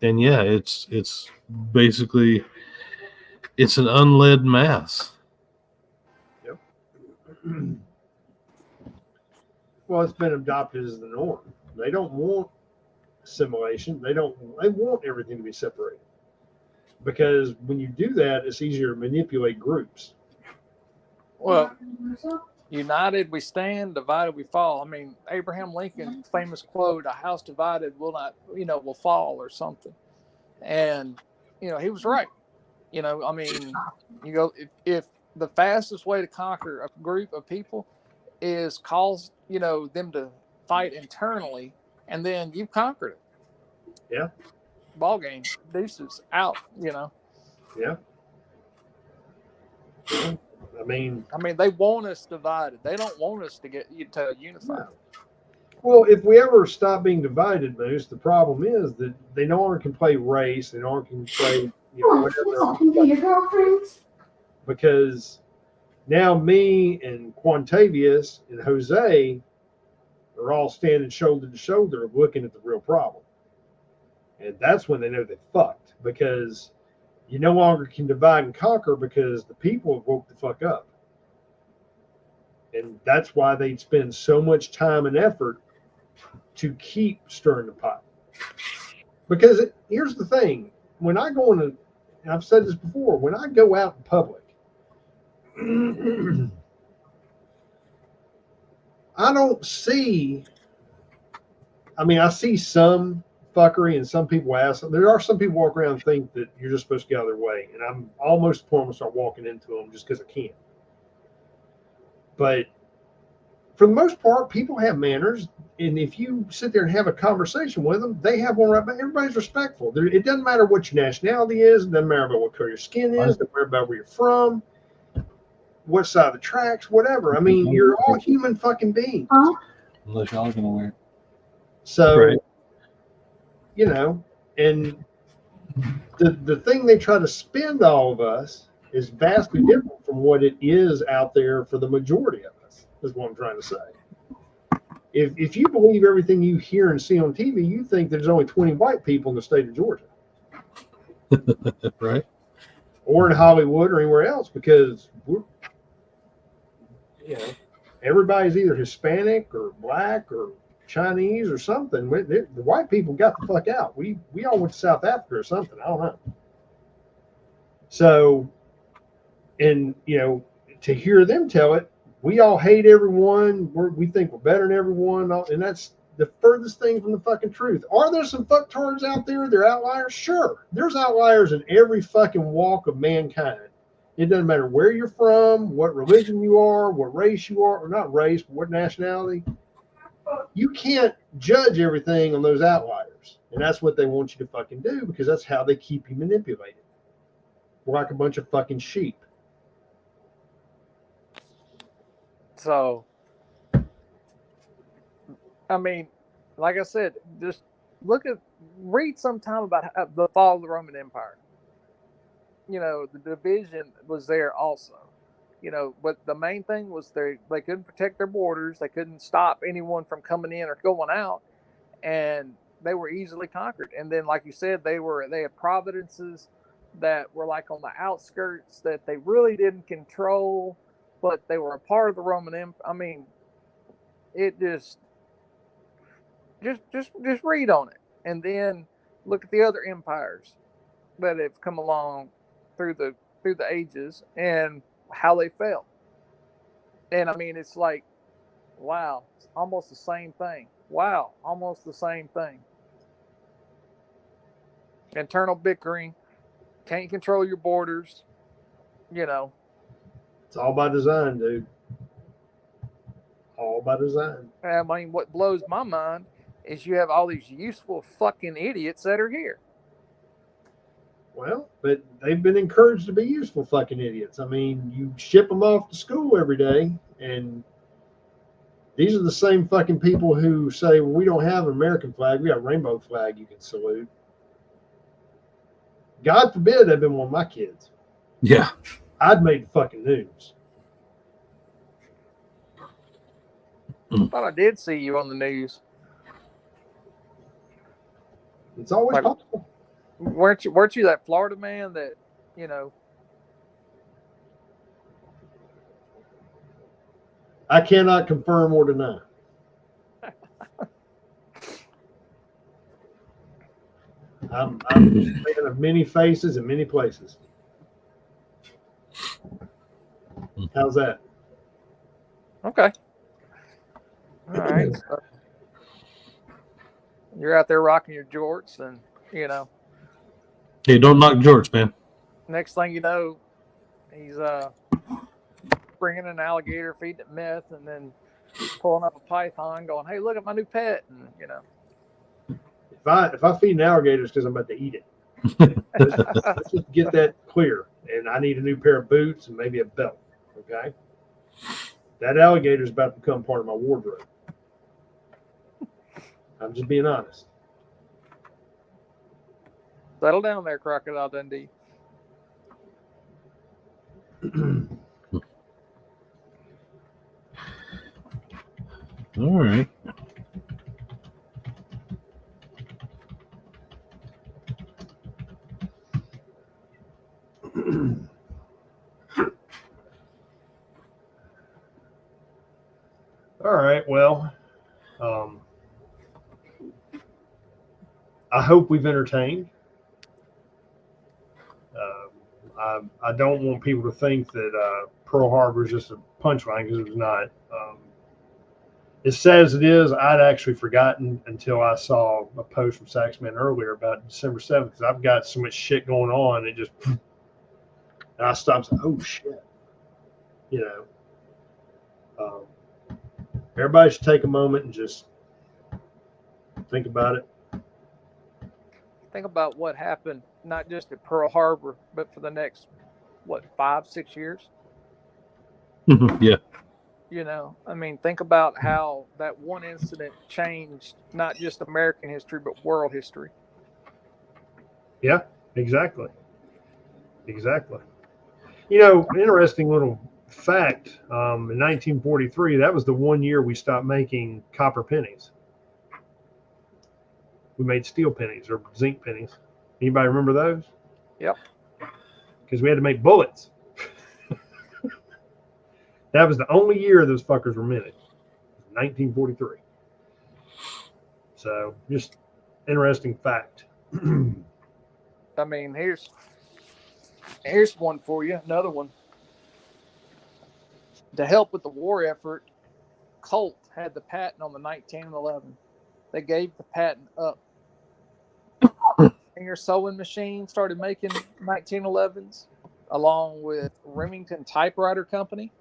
yeah, it's basically it's an unled mass. Yep. Well, it's been adopted as the norm. They don't want assimilation. They want everything to be separated. Because when you do that, it's easier to manipulate groups. Well, united we stand, divided we fall. I mean, Abraham Lincoln's famous quote, "A house divided will fall," or something. And, he was right. You know, I mean, you go if the fastest way to conquer a group of people is cause, you know, them to fight internally, and then you've conquered it. Yeah. Ball game, deuces out. You know. Yeah. I mean, they want us divided. They don't want us to get to unify. No. Well, if we ever stop being divided, Moose, the problem is that they no longer can play race. They no longer can play, Talking to your girlfriends? Because now me and Quantavius and Jose are all standing shoulder to shoulder looking at the real problem. And that's when they know they fucked, because you no longer can divide and conquer because the people have woke the fuck up. And that's why they'd spend so much time and effort to keep stirring the pot. Because here's the thing. When I go and I've said this before, when I go out in public, I don't see, I see some fuckery and some people ask. There are some people walk around and think that you're just supposed to get out of their way. And I'm almost to the point I'm going to start walking into them just because I can. But for the most part, people have manners. And if you sit there and have a conversation with them, they have one right back. Everybody's respectful. It doesn't matter what your nationality is. It doesn't matter about what color your skin is. It doesn't matter about where you're from, what side of the tracks, whatever. I mean, you're all human fucking beings. Unless y'all are going to wear it. So, Right. You know, and the thing they try to spend all of us is vastly different from what it is out there for the majority of us, is what I'm trying to say. If you believe everything you hear and see on TV, you think there's only 20 white people in the state of Georgia. Right. Or in Hollywood or anywhere else, because everybody's either Hispanic or black or Chinese or something. The white people got the fuck out. We all went to South Africa or something. I don't know. So, and to hear them tell it, we all hate everyone. We think we're better than everyone, and that's the furthest thing from the fucking truth. Are there some fucktards out there? They're outliers? Sure. There's outliers in every fucking walk of mankind. It doesn't matter where you're from, what religion you are, what race you are, or not race, but what nationality. You can't judge everything on those outliers. And that's what they want you to fucking do, because that's how they keep you manipulated. We're like a bunch of fucking sheep. So, like I said, just read sometime about the fall of the Roman Empire. The division was there also. But the main thing was they couldn't protect their borders. They couldn't stop anyone from coming in or going out. And they were easily conquered. And then, like you said, they had provinces that were like on the outskirts that they really didn't control, but they were a part of the Roman Empire. It just read on it, and then look at the other empires that have come along through the ages and how they fell. And it's like, wow, it's almost the same thing. Wow, almost the same thing. Internal bickering, can't control your borders, It's all by design, dude. All by design. What blows my mind is you have all these useful fucking idiots that are here. Well, but they've been encouraged to be useful fucking idiots. You ship them off to school every day, and these are the same fucking people who say, well, we don't have an American flag. We got a rainbow flag you can salute. God forbid they'd been one of my kids. Yeah. I'd made the fucking news. I thought I did see you on the news. It's always possible. Weren't you that Florida man that, I cannot confirm or deny. I'm a man of many faces and many places. How's that? Okay. All right. So you're out there rocking your jorts and, Hey, don't knock George, man. Next thing you know, he's bringing an alligator, feeding it meth, and then pulling up a python, going, "Hey, look at my new pet!" And If I feed an alligator, it's because I'm about to eat it. Let's just get that clear. And I need a new pair of boots and maybe a belt. Okay. That alligator is about to become part of my wardrobe. I'm just being honest. Settle down there, Crocodile Dundee. All right. All right. Well, I hope we've entertained. I don't want people to think that Pearl Harbor is just a punchline, because it was not. As sad as it is, I'd actually forgotten until I saw a post from Saxman earlier about December 7th, because I've got so much shit going on. It just, and I stopped and said, oh shit. Everybody should take a moment and just think about it. Think about what happened, not just at Pearl Harbor, but for the next, 5-6 years? Yeah. I mean, think about how that one incident changed not just American history, but world history. Yeah, exactly. Interesting little fact. In 1943, that was the one year we stopped making copper pennies. We made steel pennies or zinc pennies. Anybody remember those? Yep. Because we had to make bullets. That was the only year those fuckers were minted. 1943. So, just interesting fact. I mean, here's one for you. Another one. To help with the war effort, Colt had the patent on the 1911. They gave the patent up. Finger sewing machine started making 1911s, along with Remington Typewriter Company.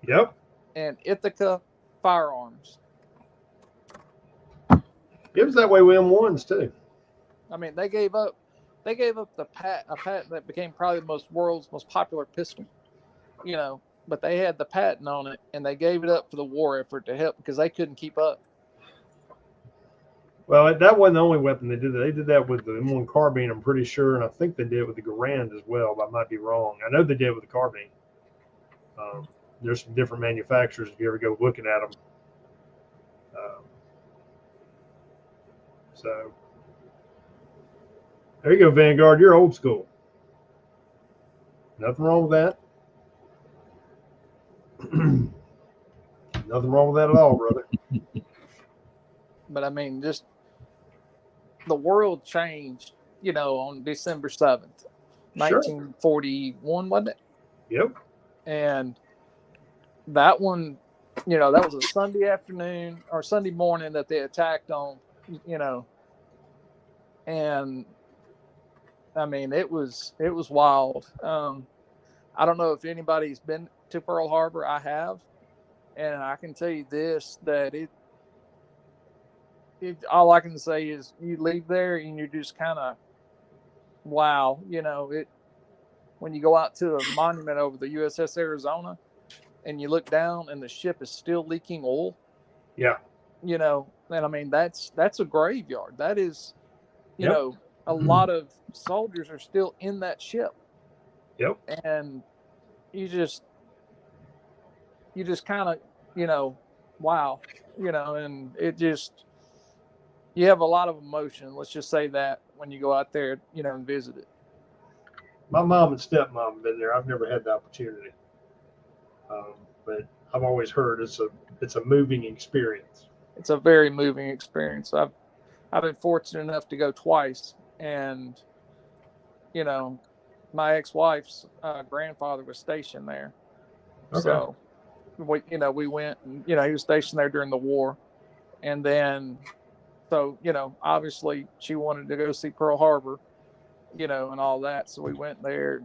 Yep. And Ithaca Firearms. It was that way with M1s too. I mean, they gave up a patent that became probably the world's most popular pistol. But they had the patent on it, and they gave it up for the war effort to help because they couldn't keep up. Well, that wasn't the only weapon they did. They did that with the M1 carbine, I'm pretty sure, and I think they did it with the Garand as well, but I might be wrong. I know they did it with the carbine. There's some different manufacturers if you ever go looking at them. So there you go, Vanguard. You're old school. Nothing wrong with that. Nothing wrong with that at all, brother. But I mean, just the world changed, on December 7th, 1941, wasn't it? Yep. And that one, that was a Sunday afternoon or Sunday morning that they attacked on, and I mean, it was wild. I don't know if anybody's been to Pearl Harbor. I have, and I can tell you this, that it all I can say is you leave there and you're just kind of, wow, when you go out to the monument over the USS Arizona and you look down and the ship is still leaking oil. Yeah. And I mean, that's a graveyard. That is, Yep. A lot of soldiers are still in that ship. Yep. And you just kind of, wow, and it just, you have a lot of emotion. Let's just say that when you go out there, and visit it. My mom and stepmom have been there. I've never had the opportunity, but I've always heard it's a moving experience. It's a very moving experience. I've been fortunate enough to go twice, and my ex-wife's grandfather was stationed there. Okay. So we went, and he was stationed there during the war, and then so obviously she wanted to go see Pearl Harbor, and all that. So we went there,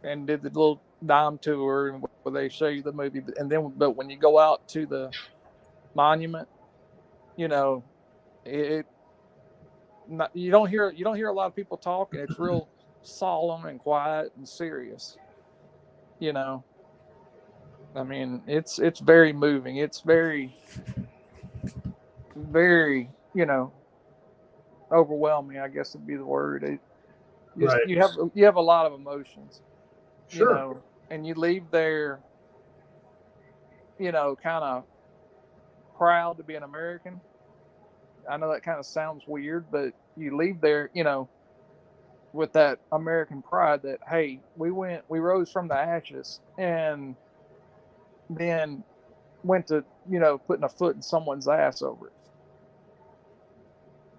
and did the little dime tour where they show you the movie. But when you go out to the monument, it you don't hear a lot of people talking. It's real solemn and quiet and serious. I mean, it's very moving. It's very, very, overwhelming, I guess would be the word. Right. You have a lot of emotions, Sure. and you leave there, kind of proud to be an American. I know that kind of sounds weird, but you leave there, with that American pride that, hey, we rose from the ashes and then went to, putting a foot in someone's ass over it.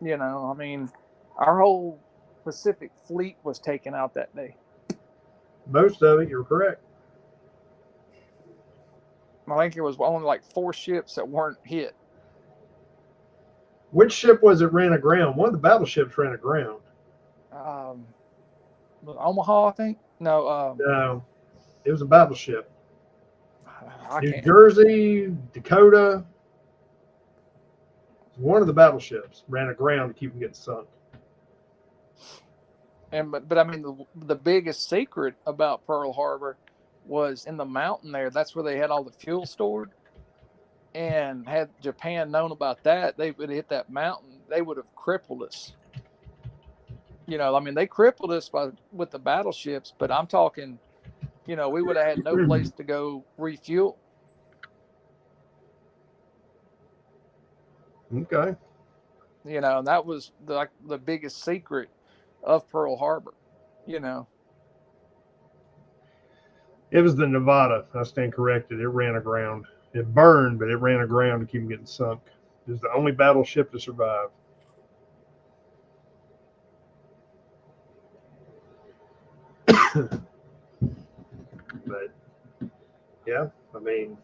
I mean, our whole Pacific Fleet was taken out that day. Most of it, you're correct. I think it was only like 4 ships that weren't hit. Which ship was it ran aground? One of the battleships ran aground. Omaha, I think. No. No, it was a battleship. New Can't. Jersey, Dakota. One of the battleships ran aground to keep them getting sunk. But I mean, the biggest secret about Pearl Harbor was in the mountain there. That's where they had all the fuel stored. And had Japan known about that, they would hit that mountain. They would have crippled us. I mean, they crippled us with the battleships, but I'm talking, we would have had no place to go refuel. Okay. And that was the biggest secret of Pearl Harbor. It was the Nevada. I stand corrected. It ran aground. It burned, but it ran aground to keep them getting sunk. It was the only battleship to survive. But yeah, I mean,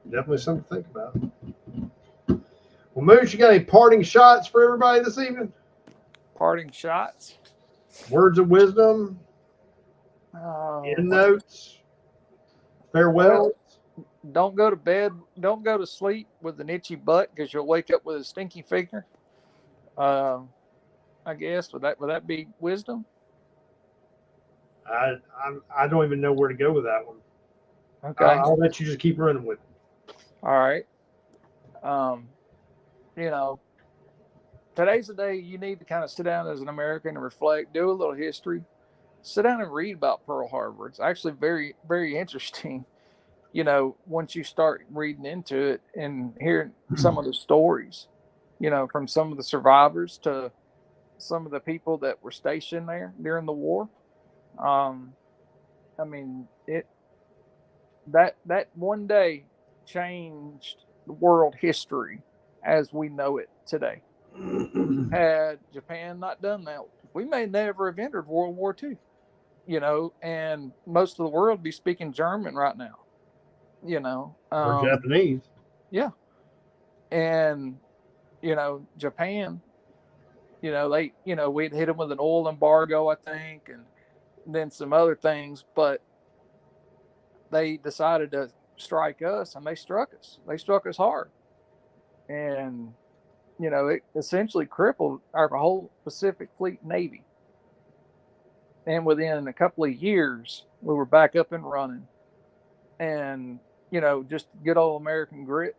definitely something to think about. Well, Moose, you got any parting shots for everybody this evening? Parting shots? Words of wisdom? End notes? Farewell? Don't go to bed. Don't go to sleep with an itchy butt because you'll wake up with a stinky finger. I guess would that be wisdom? I don't even know where to go with that one. Okay. I'll let you just keep running with it. All right. Today's the day you need to kind of sit down as an American and reflect, do a little history, sit down and read about Pearl Harbor. It's actually very, very interesting. Once you start reading into it and hearing some of the stories, from some of the survivors to some of the people that were stationed there during the war. I mean, that one day changed world history as we know it today. Had Japan not done that, we may never have entered World War II, and most of the world would be speaking German right now, Or Japanese. Yeah. And, Japan, we'd hit them with an oil embargo, I think, and then some other things, but they decided to strike us, and they struck us. They struck us hard. And, it essentially crippled our whole Pacific Fleet Navy. And within a couple of years, we were back up and running. And, just good old American grit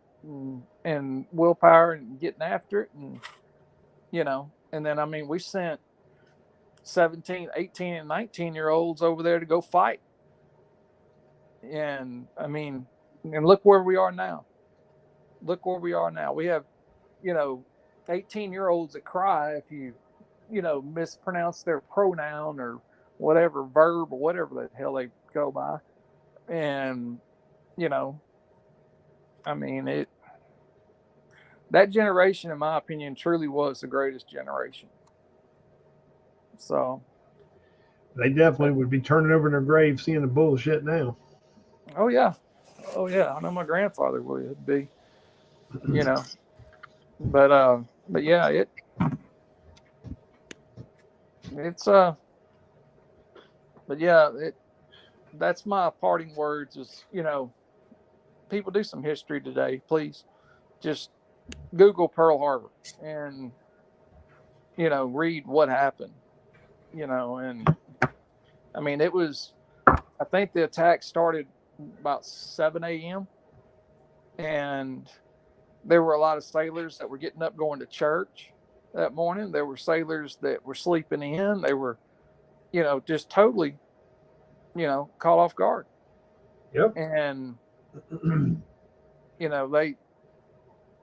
and willpower and getting after it. And, and then, I mean, we sent 17, 18, and 19-year-olds over there to go fight. And, I mean, and look where we are now. Look where we are now. We have, 18-year-olds that cry if you, mispronounce their pronoun or whatever, verb or whatever the hell they go by. And, I mean, that generation, in my opinion, truly was the greatest generation. So. They definitely would be turning over in their grave seeing the bullshit now. Oh, yeah. Oh, yeah. I know my grandfather would be, But yeah, it's but yeah, that's my parting words is, people do some history today, please. Just Google Pearl Harbor and, read what happened, and I mean, I think the attack started about 7 a.m. and there were a lot of sailors that were getting up going to church that morning. There were sailors that were sleeping in. They were, just totally, caught off guard. Yep. And,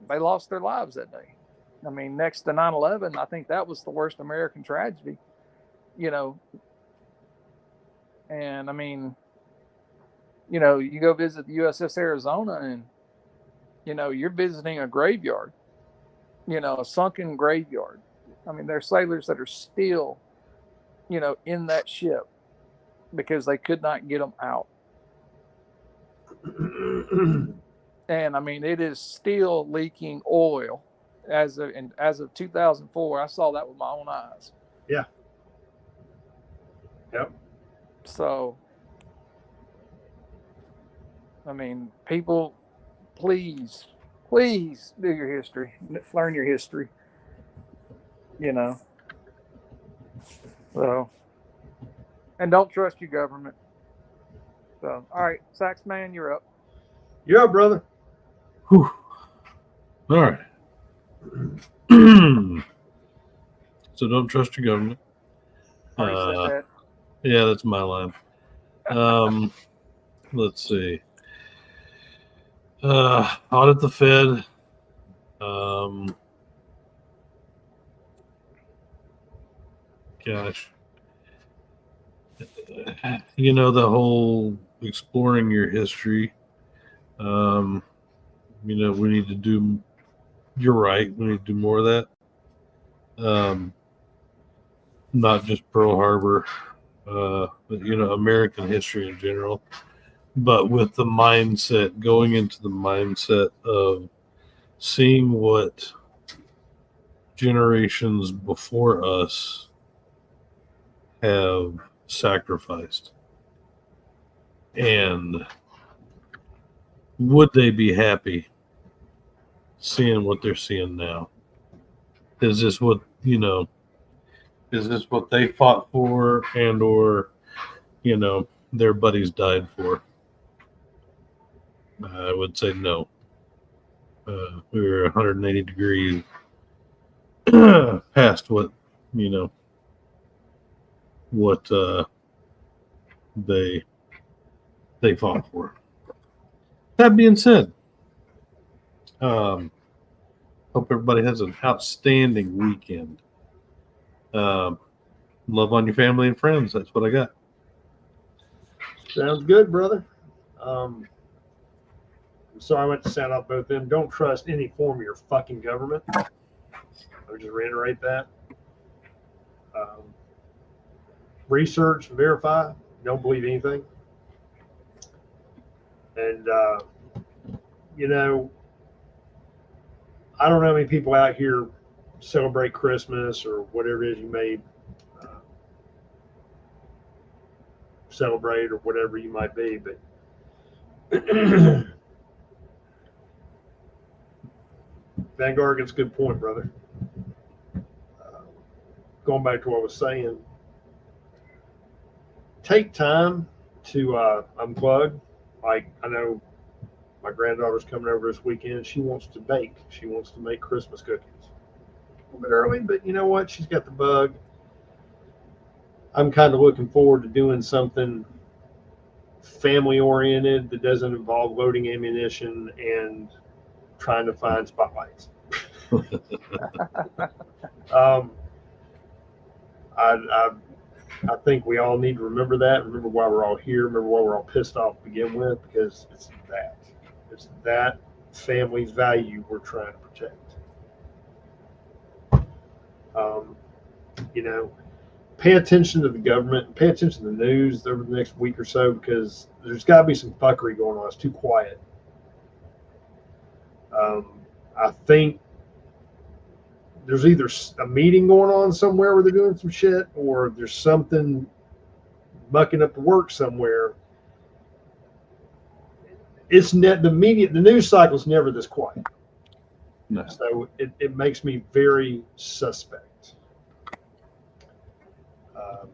they lost their lives that day. I mean, next to 9/11, I think that was the worst American tragedy, and I mean, you go visit the USS Arizona and, you're visiting a graveyard, a sunken graveyard. I mean, there's sailors that are still, in that ship because they could not get them out. And I mean, it is still leaking oil as of 2004. I saw that with my own eyes. Yeah. Yep. So, I mean, people, please do your history, learn your history, so, and don't trust your government. So, all right, Sax Man, you're up. You're up, brother. Whew. All right. So don't trust your government. Already said that. Yeah, that's my line. Let's see. Audit the Fed. Gosh. The whole exploring your history. We need to do, you're right, we need to do more of that. Not just Pearl Harbor, but, American history in general. But with the mindset, going into the mindset of seeing what generations before us have sacrificed. And would they be happy seeing what they're seeing now? Is this what, is this what they fought for and or, their buddies died for? I would say no. We were 180 degrees past what, what they fought for. That being said, hope everybody has an outstanding weekend. Love on your family and friends. That's what I got. Sounds good, brother. So I went to sound out both of them. Don't trust any form of your fucking government. I would just reiterate that. Research, verify. Don't believe anything. And, I don't know how many people out here celebrate Christmas or whatever it is you may celebrate or whatever you might be, but Van Gargan's a good point, brother. Going back to what I was saying, take time to unplug. Like, I know my granddaughter's coming over this weekend. She wants to bake. She wants to make Christmas cookies. A little bit early, but you know what? She's got the bug. I'm kind of looking forward to doing something family-oriented that doesn't involve loading ammunition and trying to find spotlights. I think we all need to remember that. Remember why we're all here. Remember why we're all pissed off to begin with, because it's that family's value we're trying to protect. Pay attention to the government, pay attention to the news over the next week or so, because there's got to be some fuckery going on. It's too quiet. I think there's either a meeting going on somewhere where they're doing some shit, or there's something mucking up the work somewhere. It's the news cycle is never this quiet. No. So it makes me very suspect.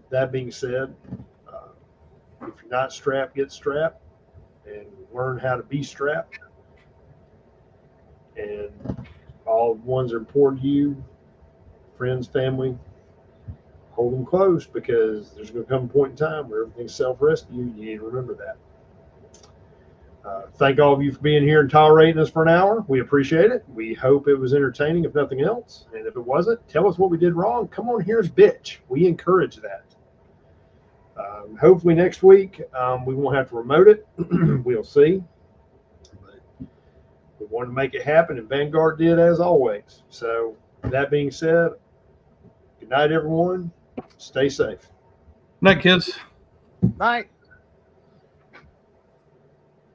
That being said, if you're not strapped, get strapped and learn how to be strapped. And all ones that are important to you, friends, family, hold them close, because there's going to come a point in time where everything's self-rescue. You need to remember that. Thank all of you for being here and tolerating us for an hour. We appreciate it. We hope it was entertaining, if nothing else. And if it wasn't, tell us what we did wrong. Come on here and bitch. We encourage that. Hopefully next week we won't have to remote it. We'll see. But we wanted to make it happen, and Vanguard did, as always. So that being said, good night, everyone. Stay safe. Night, kids. Night.